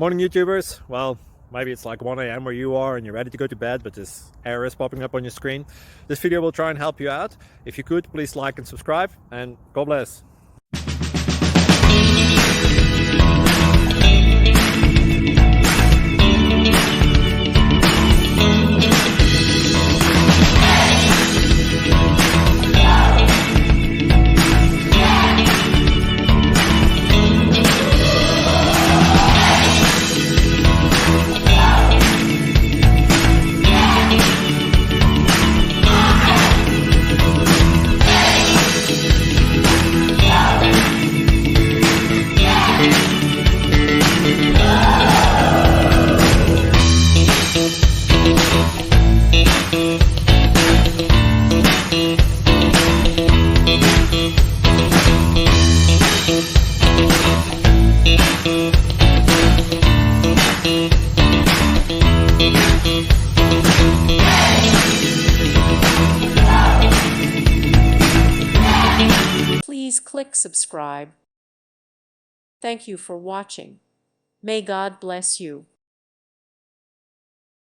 Morning YouTubers. Well, maybe it's like 1 a.m. where you are and you're ready to go to bed, but this error is popping up on your screen. This video will try and help you out. If you could, please like and subscribe, and God bless. Please click subscribe. Thank you for watching. May God bless you.